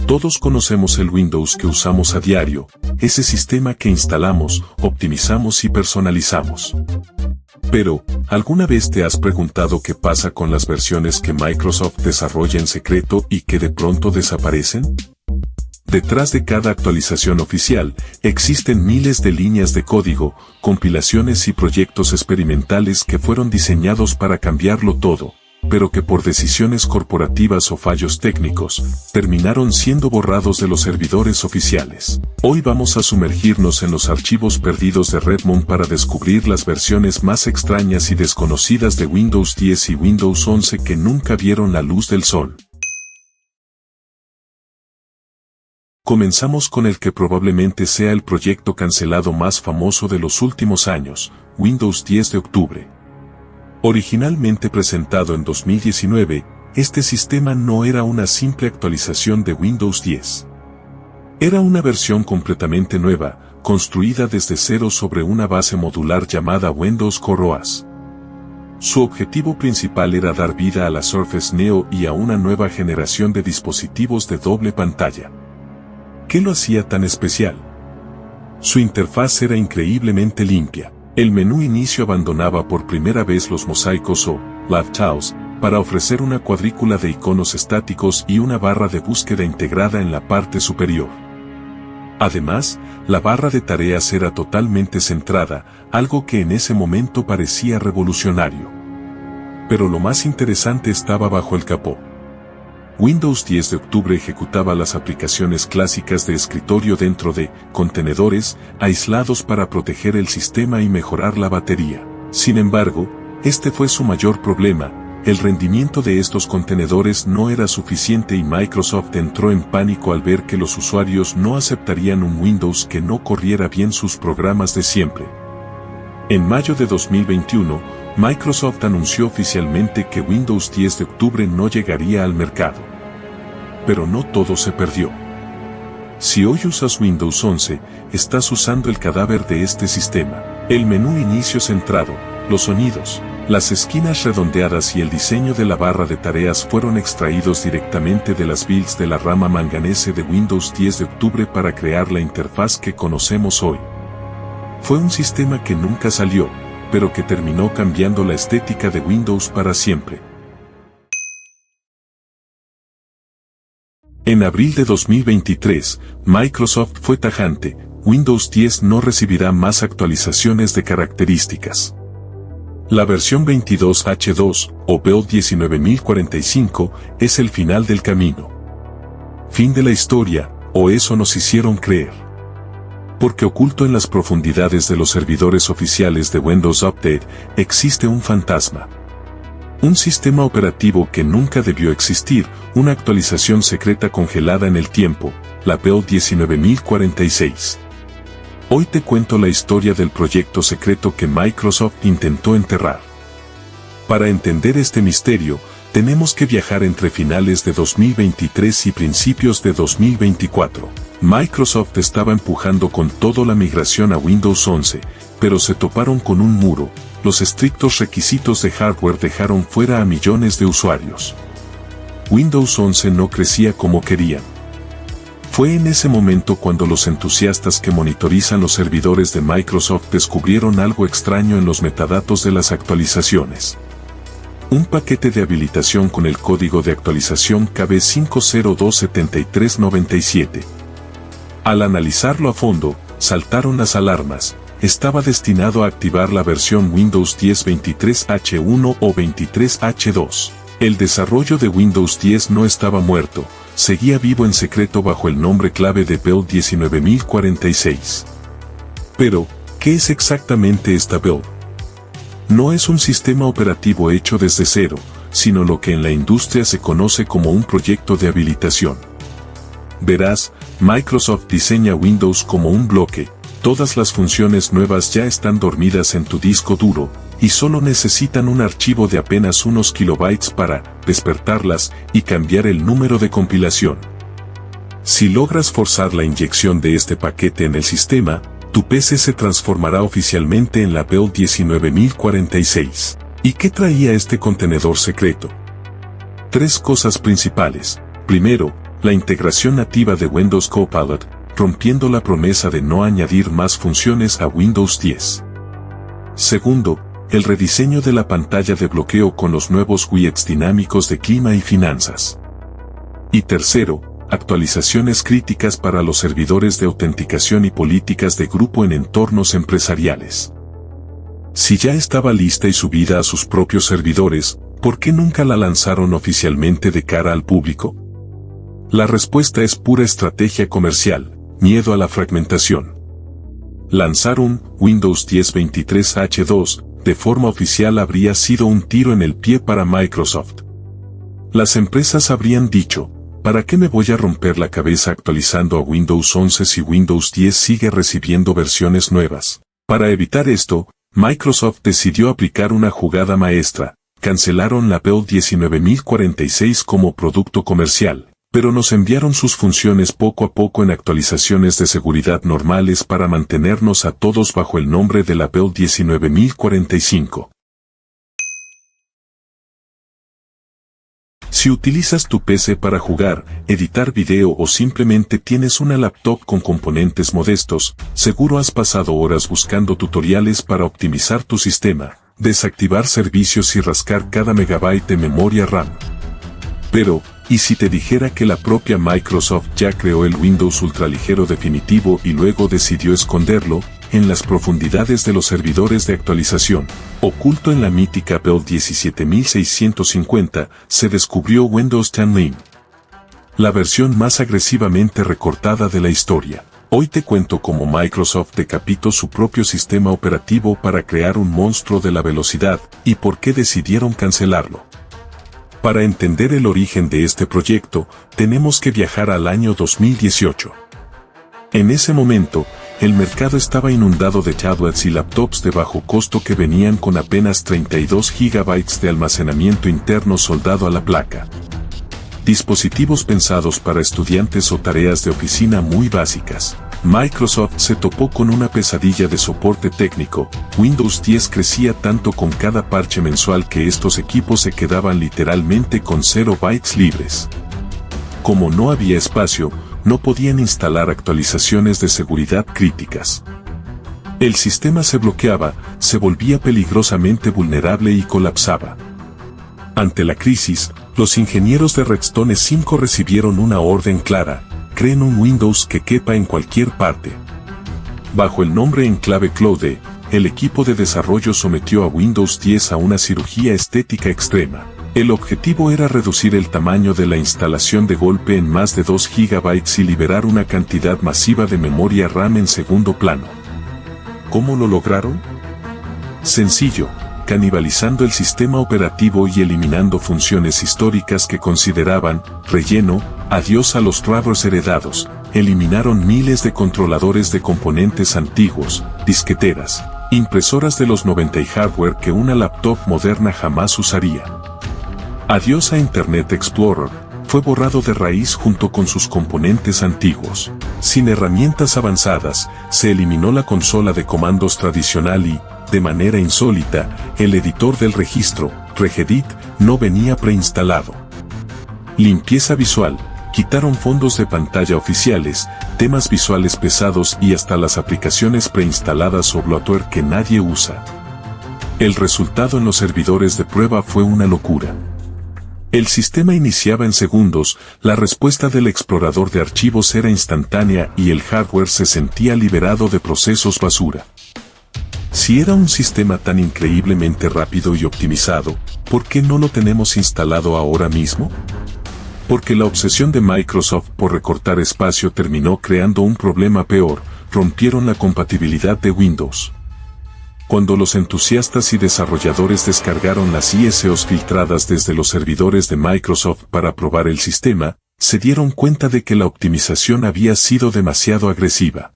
Todos conocemos el Windows que usamos a diario, ese sistema que instalamos, optimizamos y personalizamos. Pero, ¿alguna vez te has preguntado qué pasa con las versiones que Microsoft desarrolla en secreto y que de pronto desaparecen? Detrás de cada actualización oficial, existen miles de líneas de código, compilaciones y proyectos experimentales que fueron diseñados para cambiarlo todo, pero que por decisiones corporativas o fallos técnicos, terminaron siendo borrados de los servidores oficiales. Hoy vamos a sumergirnos en los archivos perdidos de Redmond para descubrir las versiones más extrañas y desconocidas de Windows 10 y Windows 11 que nunca vieron la luz del sol. Comenzamos con el que probablemente sea el proyecto cancelado más famoso de los últimos años, Windows 10 de octubre. Originalmente presentado en 2019, este sistema no era una simple actualización de Windows 10. Era una versión completamente nueva, construida desde cero sobre una base modular llamada Windows Core OS. Su objetivo principal era dar vida a la Surface Neo y a una nueva generación de dispositivos de doble pantalla. ¿Qué lo hacía tan especial? Su interfaz era increíblemente limpia. El menú inicio abandonaba por primera vez los mosaicos o left-tiles para ofrecer una cuadrícula de iconos estáticos y una barra de búsqueda integrada en la parte superior. Además, la barra de tareas era totalmente centrada, algo que en ese momento parecía revolucionario. Pero lo más interesante estaba bajo el capó. Windows 10 de octubre ejecutaba las aplicaciones clásicas de escritorio dentro de contenedores aislados para proteger el sistema y mejorar la batería. Sin embargo, este fue su mayor problema. El rendimiento de estos contenedores no era suficiente y Microsoft entró en pánico al ver que los usuarios no aceptarían un Windows que no corriera bien sus programas de siempre. En mayo de 2021, Microsoft anunció oficialmente que Windows 10 de octubre no llegaría al mercado. Pero no todo se perdió. Si hoy usas Windows 11, estás usando el cadáver de este sistema. El menú inicio centrado, los sonidos, las esquinas redondeadas y el diseño de la barra de tareas fueron extraídos directamente de las builds de la rama manganese de Windows 10 de octubre para crear la interfaz que conocemos hoy. Fue un sistema que nunca salió, pero que terminó cambiando la estética de Windows para siempre. En abril de 2023, Microsoft fue tajante: Windows 10 no recibirá más actualizaciones de características. La versión 22H2, o Build 19045, es el final del camino. Fin de la historia, o eso nos hicieron creer. Porque oculto en las profundidades de los servidores oficiales de Windows Update, existe un fantasma. Un sistema operativo que nunca debió existir, una actualización secreta congelada en el tiempo, la Build 19046. Hoy te cuento la historia del proyecto secreto que Microsoft intentó enterrar. Para entender este misterio, tenemos que viajar entre finales de 2023 y principios de 2024. Microsoft estaba empujando con todo la migración a Windows 11, pero se toparon con un muro. Los estrictos requisitos de hardware dejaron fuera a millones de usuarios. Windows 11 no crecía como querían. Fue en ese momento cuando los entusiastas que monitorizan los servidores de Microsoft descubrieron algo extraño en los metadatos de las actualizaciones. Un paquete de habilitación con el código de actualización KB5027397. Al analizarlo a fondo, saltaron las alarmas. Estaba destinado a activar la versión Windows 10 23H1 o 23H2. El desarrollo de Windows 10 no estaba muerto, seguía vivo en secreto bajo el nombre clave de Build 19046. Pero, ¿qué es exactamente esta Build? No es un sistema operativo hecho desde cero, sino lo que en la industria se conoce como un proyecto de habilitación. Verás, Microsoft diseña Windows como un bloque, todas las funciones nuevas ya están dormidas en tu disco duro, y solo necesitan un archivo de apenas unos kilobytes para despertarlas y cambiar el número de compilación. Si logras forzar la inyección de este paquete en el sistema, tu PC se transformará oficialmente en la Build 19046. ¿Y qué traía este contenedor secreto? Tres cosas principales. Primero, la integración nativa de Windows Copilot, rompiendo la promesa de no añadir más funciones a Windows 10. Segundo, el rediseño de la pantalla de bloqueo con los nuevos widgets dinámicos de clima y finanzas. Y tercero, actualizaciones críticas para los servidores de autenticación y políticas de grupo en entornos empresariales. Si ya estaba lista y subida a sus propios servidores, ¿por qué nunca la lanzaron oficialmente de cara al público? La respuesta es pura estrategia comercial, miedo a la fragmentación. Lanzar un Windows 10 23H2 de forma oficial habría sido un tiro en el pie para Microsoft. Las empresas habrían dicho, ¿para qué me voy a romper la cabeza actualizando a Windows 11 si Windows 10 sigue recibiendo versiones nuevas? Para evitar esto, Microsoft decidió aplicar una jugada maestra, cancelaron la Build 19046 como producto comercial, pero nos enviaron sus funciones poco a poco en actualizaciones de seguridad normales para mantenernos a todos bajo el nombre de la Build 19045. Si utilizas tu PC para jugar, editar video o simplemente tienes una laptop con componentes modestos, seguro has pasado horas buscando tutoriales para optimizar tu sistema, desactivar servicios y rascar cada megabyte de memoria RAM. Pero, ¿y si te dijera que la propia Microsoft ya creó el Windows ultraligero definitivo y luego decidió esconderlo en las profundidades de los servidores de actualización? Oculto en la mítica Build 17650, se descubrió Windows 10 Lean, la versión más agresivamente recortada de la historia. Hoy te cuento cómo Microsoft decapitó su propio sistema operativo para crear un monstruo de la velocidad y por qué decidieron cancelarlo. Para entender el origen de este proyecto, tenemos que viajar al año 2018. En ese momento, el mercado estaba inundado de tablets y laptops de bajo costo que venían con apenas 32 GB de almacenamiento interno soldado a la placa. Dispositivos pensados para estudiantes o tareas de oficina muy básicas. Microsoft se topó con una pesadilla de soporte técnico. Windows 10 crecía tanto con cada parche mensual que estos equipos se quedaban literalmente con 0 bytes libres. Como no había espacio, no podían instalar actualizaciones de seguridad críticas. El sistema se bloqueaba, se volvía peligrosamente vulnerable y colapsaba. Ante la crisis, los ingenieros de Redstone 5 recibieron una orden clara: creen un Windows que quepa en cualquier parte. Bajo el nombre en clave Cloud, el equipo de desarrollo sometió a Windows 10 a una cirugía estética extrema. El objetivo era reducir el tamaño de la instalación de golpe en más de 2 GB y liberar una cantidad masiva de memoria RAM en segundo plano. ¿Cómo lo lograron? Sencillo, canibalizando el sistema operativo y eliminando funciones históricas que consideraban relleno. Adiós a los drivers heredados. Eliminaron miles de controladores de componentes antiguos, disqueteras, impresoras de los 90 y hardware que una laptop moderna jamás usaría. Adiós a Internet Explorer, fue borrado de raíz junto con sus componentes antiguos. Sin herramientas avanzadas, se eliminó la consola de comandos tradicional y, de manera insólita, el editor del registro, Regedit, no venía preinstalado. Limpieza visual. Quitaron fondos de pantalla oficiales, temas visuales pesados y hasta las aplicaciones preinstaladas o bloatware que nadie usa. El resultado en los servidores de prueba fue una locura. El sistema iniciaba en segundos, la respuesta del explorador de archivos era instantánea y el hardware se sentía liberado de procesos basura. Si era un sistema tan increíblemente rápido y optimizado, ¿por qué no lo tenemos instalado ahora mismo? Porque la obsesión de Microsoft por recortar espacio terminó creando un problema peor: rompieron la compatibilidad de Windows. Cuando los entusiastas y desarrolladores descargaron las ISOs filtradas desde los servidores de Microsoft para probar el sistema, se dieron cuenta de que la optimización había sido demasiado agresiva.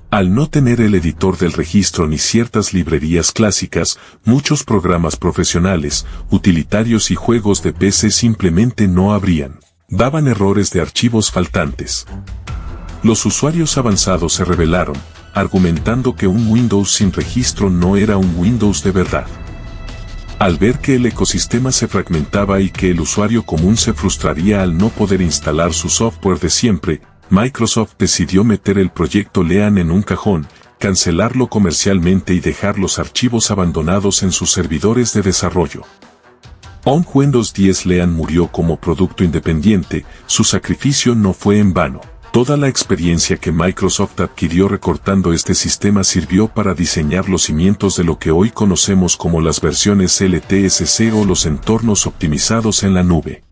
Al no tener el editor del registro ni ciertas librerías clásicas, muchos programas profesionales, utilitarios y juegos de PC simplemente no abrían. Daban errores de archivos faltantes. Los usuarios avanzados se rebelaron, argumentando que un Windows sin registro no era un Windows de verdad. Al ver que el ecosistema se fragmentaba y que el usuario común se frustraría al no poder instalar su software de siempre, Microsoft decidió meter el proyecto Lean en un cajón, cancelarlo comercialmente y dejar los archivos abandonados en sus servidores de desarrollo. Aunque Windows 10 Lean murió como producto independiente, su sacrificio no fue en vano. Toda la experiencia que Microsoft adquirió recortando este sistema sirvió para diseñar los cimientos de lo que hoy conocemos como las versiones LTSC o los entornos optimizados en la nube.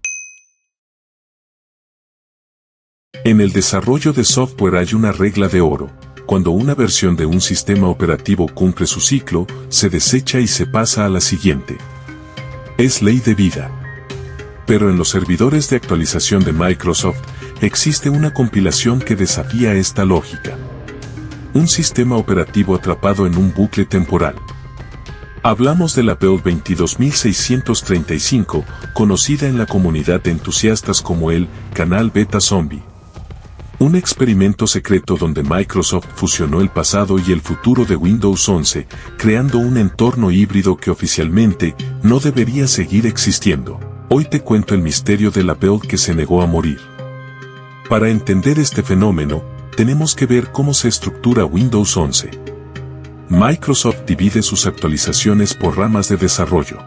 En el desarrollo de software hay una regla de oro. Cuando una versión de un sistema operativo cumple su ciclo, se desecha y se pasa a la siguiente. Es ley de vida. Pero en los servidores de actualización de Microsoft, existe una compilación que desafía esta lógica. Un sistema operativo atrapado en un bucle temporal. Hablamos de la Build 22635, conocida en la comunidad de entusiastas como el canal Beta Zombie. Un experimento secreto donde Microsoft fusionó el pasado y el futuro de Windows 11, creando un entorno híbrido que oficialmente no debería seguir existiendo. Hoy te cuento el misterio de la Build que se negó a morir. Para entender este fenómeno, tenemos que ver cómo se estructura Windows 11. Microsoft divide sus actualizaciones por ramas de desarrollo.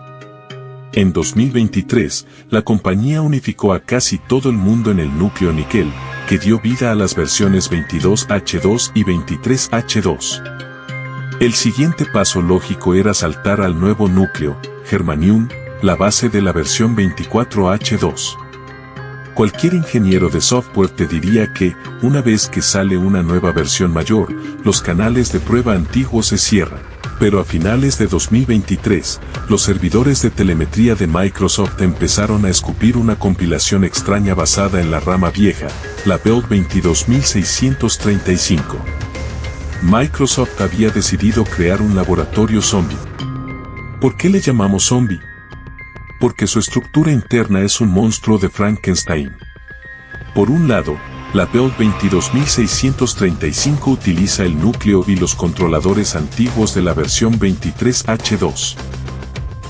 En 2023, la compañía unificó a casi todo el mundo en el núcleo níquel, que dio vida a las versiones 22H2 y 23H2. El siguiente paso lógico era saltar al nuevo núcleo, Germanium, la base de la versión 24H2. Cualquier ingeniero de software te diría que, una vez que sale una nueva versión mayor, los canales de prueba antiguos se cierran. Pero a finales de 2023, los servidores de telemetría de Microsoft empezaron a escupir una compilación extraña basada en la rama vieja, la Build 22635. Microsoft había decidido crear un laboratorio zombie. ¿Por qué le llamamos zombie? Porque su estructura interna es un monstruo de Frankenstein. Por un lado, la Build 22635 utiliza el núcleo y los controladores antiguos de la versión 23H2.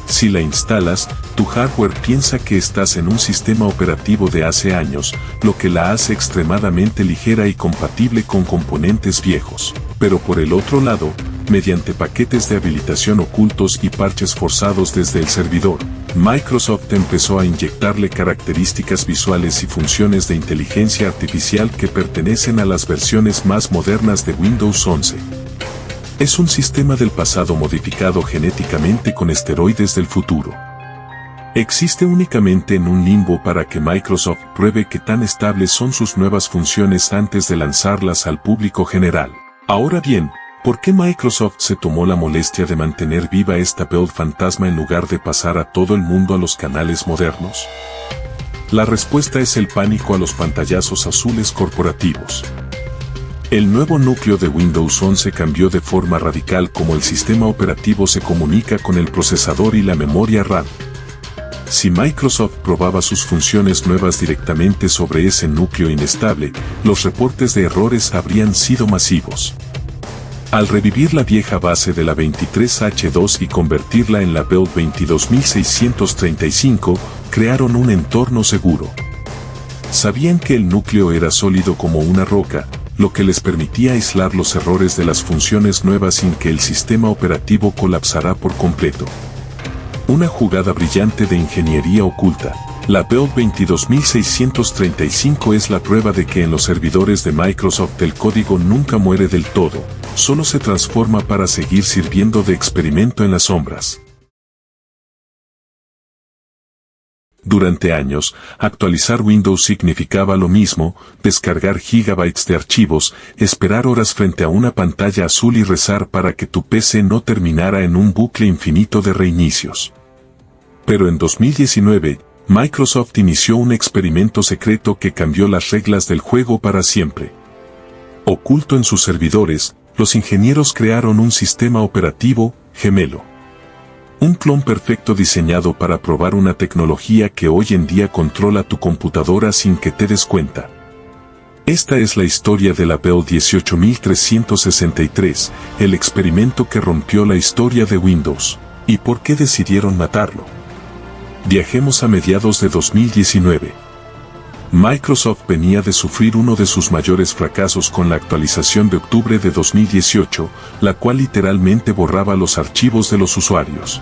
Si la instalas, tu hardware piensa que estás en un sistema operativo de hace años, lo que la hace extremadamente ligera y compatible con componentes viejos. Pero por el otro lado, mediante paquetes de habilitación ocultos y parches forzados desde el servidor, Microsoft empezó a inyectarle características visuales y funciones de inteligencia artificial que pertenecen a las versiones más modernas de Windows 11. Es un sistema del pasado modificado genéticamente con esteroides del futuro. Existe únicamente en un limbo para que Microsoft pruebe qué tan estables son sus nuevas funciones antes de lanzarlas al público general. Ahora bien, ¿por qué Microsoft se tomó la molestia de mantener viva esta Build fantasma en lugar de pasar a todo el mundo a los canales modernos? La respuesta es el pánico a los pantallazos azules corporativos. El nuevo núcleo de Windows 11 cambió de forma radical cómo el sistema operativo se comunica con el procesador y la memoria RAM. Si Microsoft probaba sus funciones nuevas directamente sobre ese núcleo inestable, los reportes de errores habrían sido masivos. Al revivir la vieja base de la 23H2 y convertirla en la Build 22635, crearon un entorno seguro. Sabían que el núcleo era sólido como una roca, lo que les permitía aislar los errores de las funciones nuevas sin que el sistema operativo colapsara por completo. Una jugada brillante de ingeniería oculta. La Build 22635 es la prueba de que en los servidores de Microsoft el código nunca muere del todo, solo se transforma para seguir sirviendo de experimento en las sombras. Durante años, actualizar Windows significaba lo mismo, descargar gigabytes de archivos, esperar horas frente a una pantalla azul y rezar para que tu PC no terminara en un bucle infinito de reinicios. Pero en 2019, Microsoft inició un experimento secreto que cambió las reglas del juego para siempre. Oculto en sus servidores, los ingenieros crearon un sistema operativo gemelo. Un clon perfecto diseñado para probar una tecnología que hoy en día controla tu computadora sin que te des cuenta. Esta es la historia de la Build 18363, el experimento que rompió la historia de Windows. ¿Y por qué decidieron matarlo? Viajemos a mediados de 2019. Microsoft venía de sufrir uno de sus mayores fracasos con la actualización de octubre de 2018, la cual literalmente borraba los archivos de los usuarios.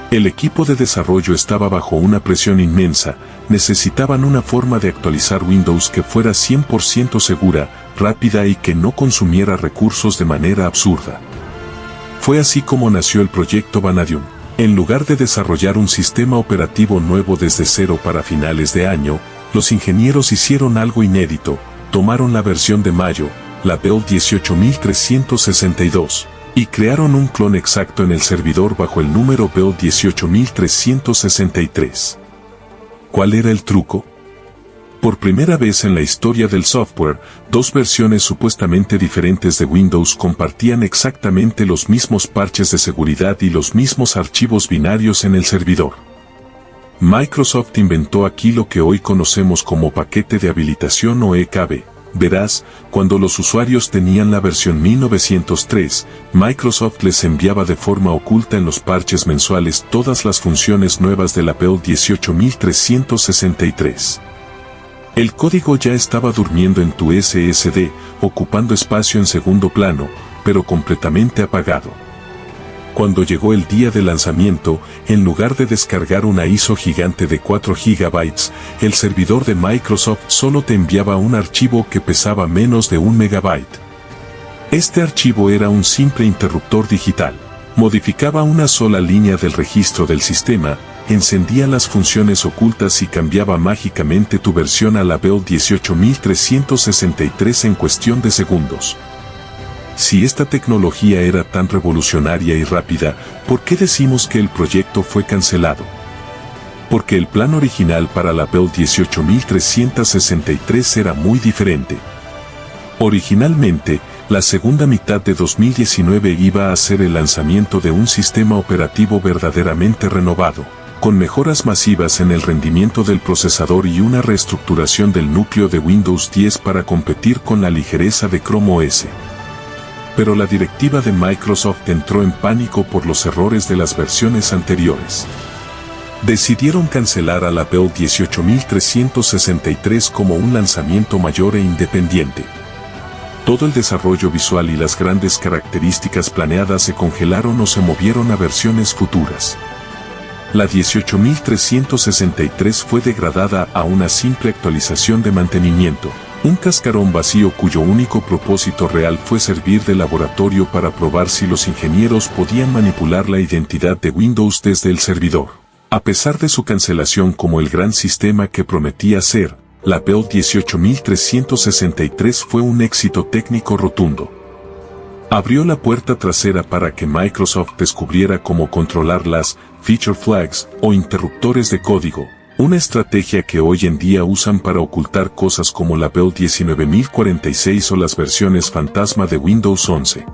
El equipo de desarrollo estaba bajo una presión inmensa, necesitaban una forma de actualizar Windows que fuera 100% segura, rápida y que no consumiera recursos de manera absurda. Fue así como nació el proyecto Vanadium. En lugar de desarrollar un sistema operativo nuevo desde cero para finales de año, los ingenieros hicieron algo inédito, tomaron la versión de mayo, la Build 18362, y crearon un clon exacto en el servidor bajo el número Build 18363. ¿Cuál era el truco? Por primera vez en la historia del software, dos versiones supuestamente diferentes de Windows compartían exactamente los mismos parches de seguridad y los mismos archivos binarios en el servidor. Microsoft inventó aquí lo que hoy conocemos como paquete de habilitación o EKB. Verás, cuando los usuarios tenían la versión 1903, Microsoft les enviaba de forma oculta en los parches mensuales todas las funciones nuevas de la Build 18363. El código ya estaba durmiendo en tu SSD, ocupando espacio en segundo plano, pero completamente apagado. Cuando llegó el día de lanzamiento, en lugar de descargar una ISO gigante de 4 GB, el servidor de Microsoft solo te enviaba un archivo que pesaba menos de 1 MB. Este archivo era un simple interruptor digital. Modificaba una sola línea del registro del sistema, encendía las funciones ocultas y cambiaba mágicamente tu versión a la Build 18363 en cuestión de segundos. Si esta tecnología era tan revolucionaria y rápida, ¿por qué decimos que el proyecto fue cancelado? Porque el plan original para la Build 18363 era muy diferente. Originalmente, la segunda mitad de 2019 iba a ser el lanzamiento de un sistema operativo verdaderamente renovado, con mejoras masivas en el rendimiento del procesador y una reestructuración del núcleo de Windows 10 para competir con la ligereza de Chrome OS. Pero la directiva de Microsoft entró en pánico por los errores de las versiones anteriores. Decidieron cancelar a la Build 18363 como un lanzamiento mayor e independiente. Todo el desarrollo visual y las grandes características planeadas se congelaron o se movieron a versiones futuras. La 18363 fue degradada a una simple actualización de mantenimiento, un cascarón vacío cuyo único propósito real fue servir de laboratorio para probar si los ingenieros podían manipular la identidad de Windows desde el servidor. A pesar de su cancelación como el gran sistema que prometía ser, la Build 18363 fue un éxito técnico rotundo. Abrió la puerta trasera para que Microsoft descubriera cómo controlar las feature flags o interruptores de código, una estrategia que hoy en día usan para ocultar cosas como la Build 19046 o las versiones fantasma de Windows 11.